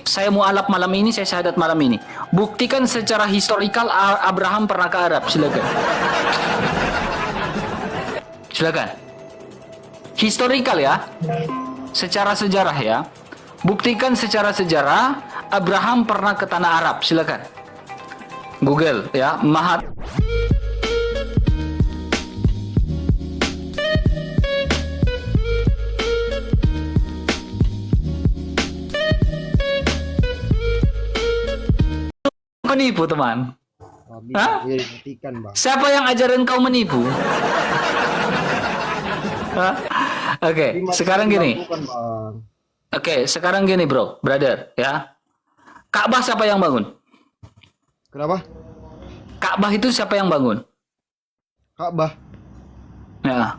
saya mualaf malam ini, saya syahadat malam ini. Buktikan secara historikal Abraham pernah ke Arab. Silakan. Silakan. Historikal ya. Secara sejarah ya. Buktikan secara sejarah Abraham pernah ke tanah Arab. Silakan. Google ya. Menipu teman. Hah? Bang. Siapa yang ajarin kau menipu? Oke, sekarang gini. Oke, sekarang gini bro, brother ya. Ka'bah siapa yang bangun? Kenapa? Ka'bah itu siapa yang bangun? Ka'bah. Ya.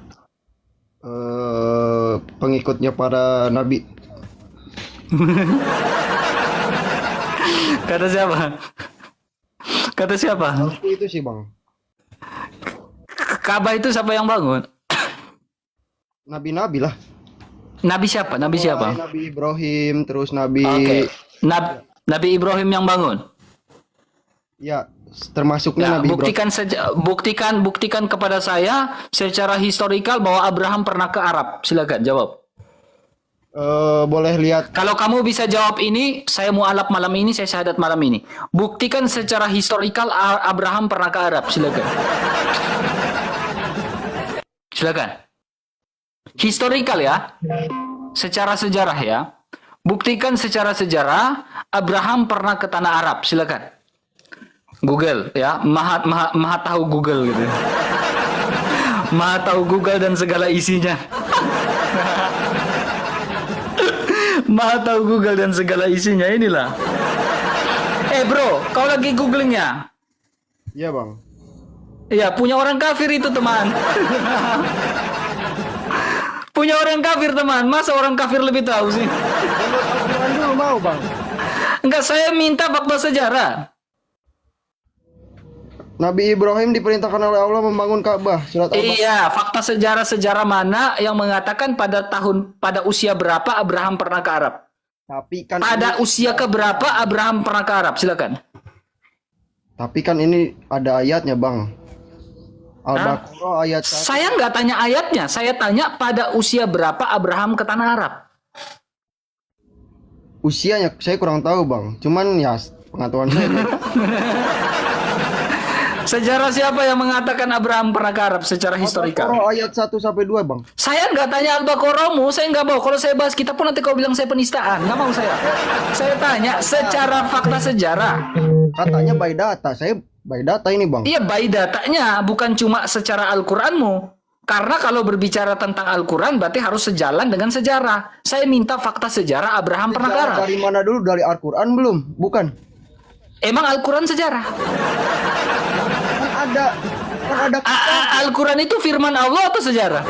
Pengikutnya para nabi. Kata siapa? Kata siapa? Itu sih bang. Ka'bah itu siapa yang bangun? Nabi-nabi lah. Nabi siapa? Nabi siapa? Nabi Ibrahim, terus Nabi. Oke. Nabi Ibrahim yang bangun. Ya, termasuknya Ya, Nabi Ibrahim. buktikan kepada saya secara historikal bahwa Abraham pernah ke Arab. Silakan jawab. Boleh lihat. Kalau kamu bisa jawab ini, saya mualaf malam ini, saya syahadat malam ini. Buktikan secara historikal Abraham pernah ke Arab. Silakan. Silakan. Historikal ya. Secara sejarah ya. Buktikan secara sejarah Abraham pernah ke tanah Arab. Silakan. Google ya. Maha tahu Google gitu. Maha tahu Google dan segala isinya. Maha tahu Google dan segala isinya, inilah. Bro, kau lagi googling ya? Iya bang. Iya, punya orang kafir itu teman. Punya orang kafir teman. Masa orang kafir lebih tahu sih? Al-Quran dulu mau bang. Enggak, saya minta fakta sejarah. Nabi Ibrahim diperintahkan oleh Allah membangun Ka'bah. Surat Al-Baqarah. Iya, fakta sejarah mana yang mengatakan pada usia berapa Abraham pernah ke Arab? Tapi kan Pada usia keberapa Abraham pernah ke Arab? Silakan. Tapi kan ini ada ayatnya bang. Al-Baqarah ayat 1. Saya nggak tanya ayatnya, saya tanya pada usia berapa Abraham ke tanah Arab. Usianya saya kurang tahu bang. Cuman ya pengetahuan saya. Sejarah siapa yang mengatakan Abraham pernah ke Arab secara historikal? Al-Baqarah ayat 1 sampai 2 bang. Saya nggak tanya Al-Baqarahmu, saya nggak mau. Kalau saya bahas kitab pun nanti kau bilang saya penistaan. Nggak mau saya. Saya tanya secara fakta sejarah. Katanya by data. Saya by data ini bang. Iya, by datanya, bukan cuma secara Al-Quranmu. Karena kalau berbicara tentang Al-Quran berarti harus sejalan dengan sejarah. Saya minta fakta sejarah Abraham pernah ke Arab. Dari mana dulu? Dari Al-Quran belum? Bukan. Emang Al-Quran sejarah? Kan ada Al-Quran itu firman Allah atau sejarah?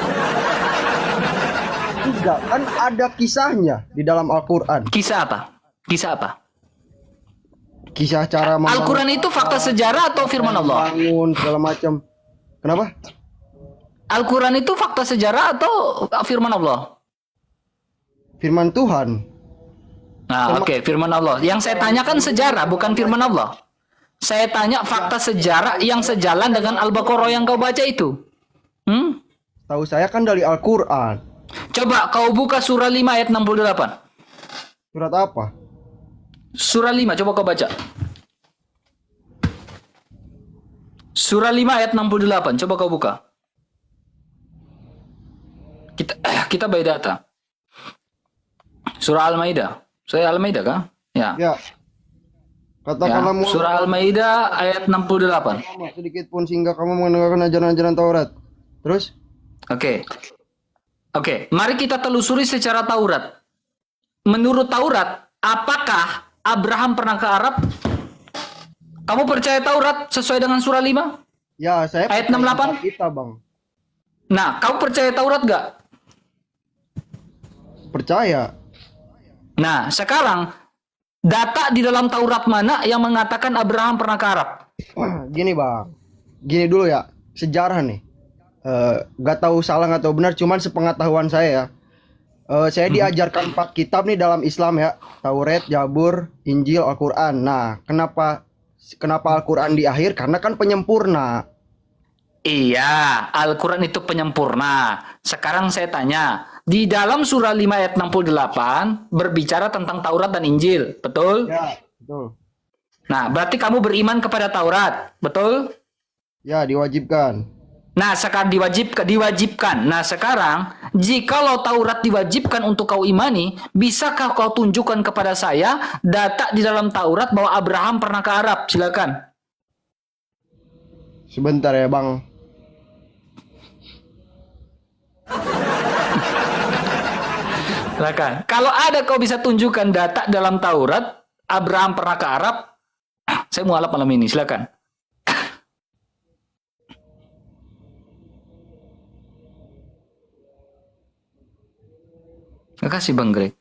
Enggak, kan ada kisahnya di dalam Al-Quran. Kisah apa? Kisah apa? Kisah cara Al-Quran itu fakta sejarah atau firman Allah? bangun segala macam. Kenapa? Al-Quran itu fakta sejarah atau firman Allah? Firman Tuhan. Nah, oke, firman Allah. Yang saya tanyakan sejarah, bukan firman Allah. Saya tanya fakta sejarah yang sejalan dengan Al-Baqarah yang kau baca itu. Tahu saya kan dari Al-Quran. Coba kau buka surah 5 ayat 68. Surat apa? Surah 5, coba kau baca. Surah 5 ayat 68, coba kau buka. Kita by data. Surah Al-Maidah. Surah Al-Maidah kah? Ya. Ya. Katakanlah Ya. Surah Al-Maidah ayat 68. sedikit pun sehingga kamu mendengarkan ajaran-ajaran Taurat. Terus? Oke, mari kita telusuri secara Taurat. Menurut Taurat, apakah Abraham pernah ke Arab? Kamu percaya Taurat sesuai dengan surah 5? Ya, saya Ayat 68? kita, Bang. Nah, kamu percaya Taurat gak? Percaya. Nah, sekarang data di dalam Taurat mana yang mengatakan Abraham pernah ke Arab? Gini, Bang. Gini dulu ya, sejarah nih. Gak tahu salah atau benar, cuman sepengetahuan saya ya. Saya diajarkan 4 kitab nih dalam Islam ya. Taurat, Zabur, Injil, Al-Quran. Nah, kenapa Al-Quran di akhir? Karena kan penyempurna. Iya, Al-Quran itu penyempurna. Sekarang saya tanya, di dalam surah 5 ayat 68 berbicara tentang Taurat dan Injil, betul? Ya, betul. Nah, berarti kamu beriman kepada Taurat, betul? Ya, diwajibkan. Nah, sekarang diwajibkan. Nah, sekarang jikalau Taurat diwajibkan untuk kau imani, bisakah kau tunjukkan kepada saya data di dalam Taurat bahwa Abraham pernah ke Arab? Silakan. Sebentar ya, Bang. Silakan. Kalau ada kau bisa tunjukkan data dalam Taurat Abraham pernah ke Arab, saya mau alap malam ini. Silakan. Terima kasih Bang Greg.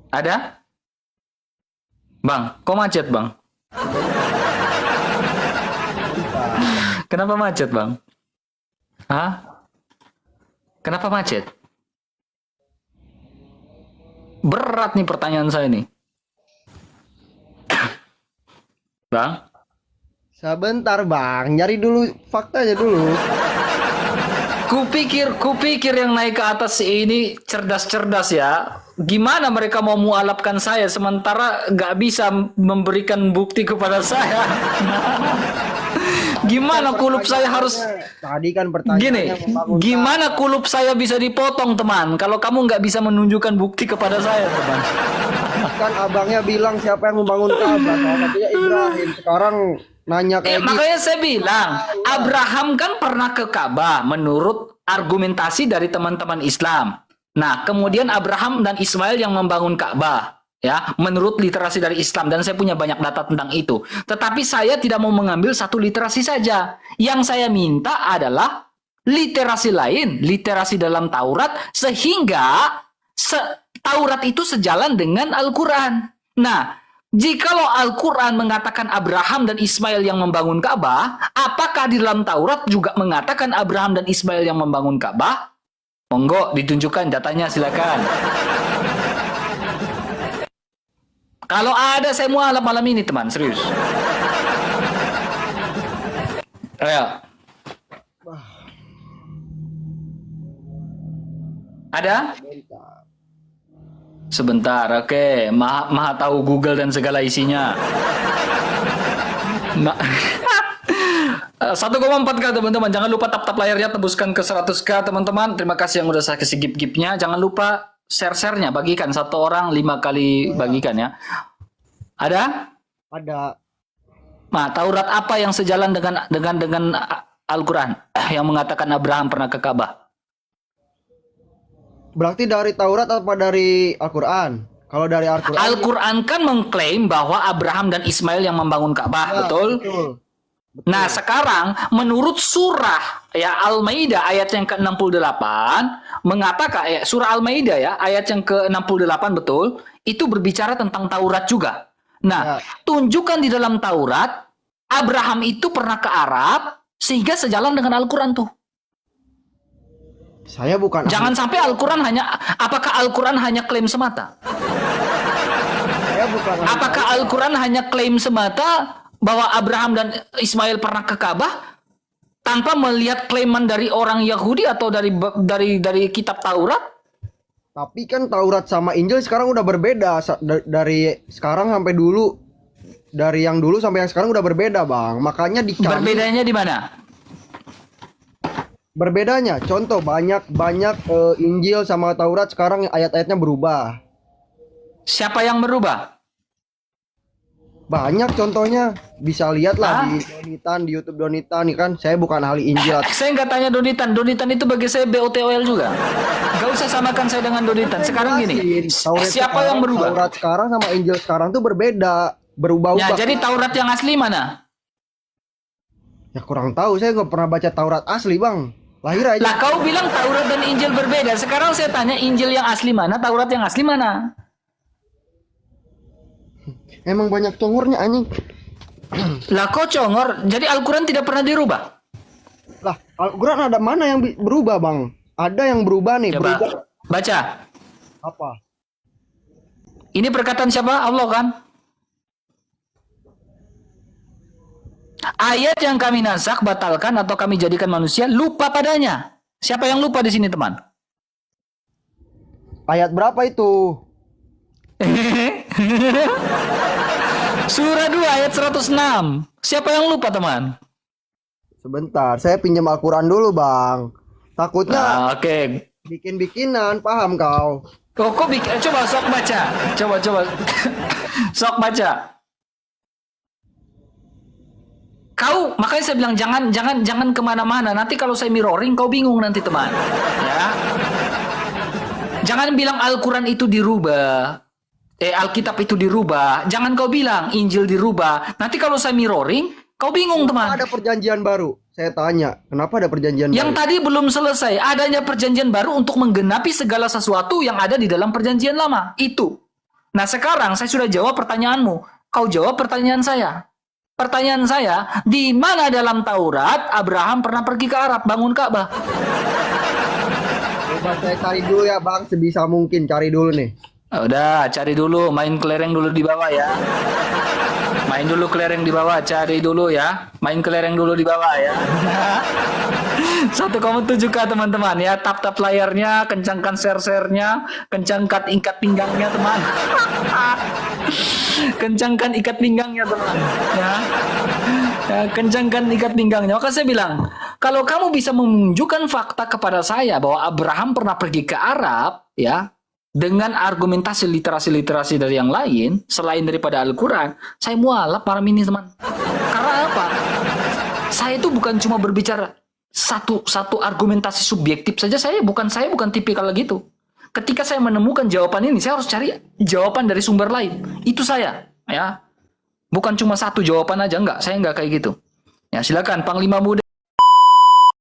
Ada? Bang, kok macet Bang? Kenapa macet Bang? Hah? Kenapa macet? Berat nih pertanyaan saya nih. Bang? Sebentar, Bang. Nyari dulu faktanya dulu. Kupikir yang naik ke atas ini cerdas-cerdas ya. Gimana mereka mau mualafkan saya sementara nggak bisa memberikan bukti kepada saya? Gimana kulub saya harus Tadi kan gini? pertanyaannya membangun Gimana kulub saya bisa dipotong teman? Kalau kamu nggak bisa menunjukkan bukti kepada saya teman. kan abangnya bilang siapa yang membangun Ka'bah. Katanya Ibrahim. Sekarang nanya kayak gitu. Makanya saya bilang Abraham kan pernah ke Ka'bah menurut argumentasi dari teman-teman Islam. Nah, kemudian Abraham dan Ismail yang membangun Ka'bah, ya, menurut literasi dari Islam, dan saya punya banyak data tentang itu. Tetapi saya tidak mau mengambil satu literasi saja. Yang saya minta adalah literasi lain, literasi dalam Taurat, sehingga Taurat itu sejalan dengan Al-Quran. Nah, jikalau Al-Quran mengatakan Abraham dan Ismail yang membangun Ka'bah, apakah di dalam Taurat juga mengatakan Abraham dan Ismail yang membangun Ka'bah? Monggo, ditunjukkan datanya, silakan. Kalau ada, saya mau alap malam ini, teman. Serius. Ayo. Ada? Sebentar, oke. Maha tahu Google dan segala isinya. 1,4K teman-teman. Jangan lupa tap-tap layarnya, tembuskan ke 100K teman-teman. Terima kasih yang udah saya kasih gift-giftnya. Jangan lupa share-share-nya, bagikan. 1 orang 5 kali bagikan ya. Ada? Ada. Nah, Taurat apa yang sejalan dengan Al-Quran yang mengatakan Abraham pernah ke Ka'bah? Berarti dari Taurat apa dari Al-Quran? Kalau dari Al-Quran, Al-Quran kan mengklaim bahwa Abraham dan Ismail yang membangun Ka'bah, ya, betul? Betul. Nah, sekarang menurut surah ya Al-Maidah ayat yang ke-68 mengatakan surah Al-Maidah ya ayat yang ke-68 betul, itu berbicara tentang Taurat juga. Nah, tunjukkan di dalam Taurat Abraham itu pernah ke Arab sehingga sejalan dengan Al-Quran tuh. Saya bukan Jangan sampai Al-Quran apakah Al-Quran hanya klaim semata? Saya bukan Apakah Al-Quran hanya klaim semata bahwa Abraham dan Ismail pernah ke Ka'bah tanpa melihat klaiman dari orang Yahudi atau dari kitab Taurat? Tapi kan Taurat sama Injil sekarang udah berbeda. Dari sekarang sampai dulu, dari yang dulu sampai yang sekarang udah berbeda, Bang. Makanya Berbedanya di mana? Berbedanya, contoh banyak Injil sama Taurat sekarang ayat-ayatnya berubah. Siapa yang berubah? Banyak contohnya, bisa lihat lah di Donitan, di YouTube Donitan nih kan. Saya bukan ahli Injil. Saya nggak tanya Donitan. Donitan itu bagi saya BOTOL juga. Gak usah samakan saya dengan Donitan. Sekarang gini, siapa yang berubah? Taurat sekarang sama Injil sekarang tuh berbeda, berubah-ubah. Ya, jadi Taurat yang asli mana? Ya kurang tahu, saya nggak pernah baca Taurat asli, Bang. Lahir aja. Lah kau bilang Taurat dan Injil berbeda. Sekarang saya tanya Injil yang asli mana, Taurat yang asli mana? Emang banyak congornya anjing. Lah kau congor. Jadi Al-Quran tidak pernah dirubah. Lah, Al-Quran ada mana yang berubah, Bang? Ada yang berubah nih, Coba berubah baca. apa? Ini perkataan siapa? Allah kan? Ayat yang kami nasak, batalkan atau kami jadikan manusia lupa padanya. Siapa yang lupa di sini, teman? Ayat berapa itu? Surah 2 ayat 106. Siapa yang lupa, teman? Sebentar, saya pinjam Al-Quran dulu, Bang. Takutnya Oke. bikin-bikinan, paham kau? Kok coba sok baca. Coba. Sok baca. Kau, makanya saya bilang jangan kemana-mana. Nanti kalau saya mirroring, kau bingung nanti, teman. Ya. Jangan bilang Al-Quran itu dirubah. Alkitab itu dirubah. Jangan kau bilang Injil dirubah. Nanti kalau saya mirroring, kau bingung, teman. Ada perjanjian baru. Saya tanya, kenapa ada perjanjian Yang baru? tadi belum selesai. Adanya perjanjian baru untuk menggenapi segala sesuatu yang ada di dalam perjanjian lama. Itu. Nah, sekarang saya sudah jawab pertanyaanmu. Kau jawab pertanyaan saya. Pertanyaan saya, di mana dalam Taurat Abraham pernah pergi ke Arab bangun Ka'bah? Coba saya cari dulu ya, Bang. Sebisa mungkin cari dulu nih. Udah, cari dulu, main kelereng dulu di bawah ya. Main dulu kelereng di bawah, cari dulu ya. Main kelereng dulu di bawah ya. 1,7K teman-teman ya. Tap-tap layarnya, kencangkan share-share-nya, kencangkan ikat pinggangnya, teman. Kencangkan ikat pinggangnya, teman. Ya. Ya, kencangkan ikat pinggangnya. Maka saya bilang, kalau kamu bisa menunjukkan fakta kepada saya bahwa Abraham pernah pergi ke Arab, ya, dengan argumentasi literasi-literasi dari yang lain selain daripada Al-Quran, saya mualaf malam ini, teman. Karena apa? Saya itu bukan cuma berbicara satu argumentasi subjektif saja. Saya bukan tipikal gitu. Ketika saya menemukan jawaban ini, saya harus cari jawaban dari sumber lain. Itu saya, ya. Bukan cuma satu jawaban aja, enggak. Saya enggak kayak gitu. Ya, silakan Panglima Muda.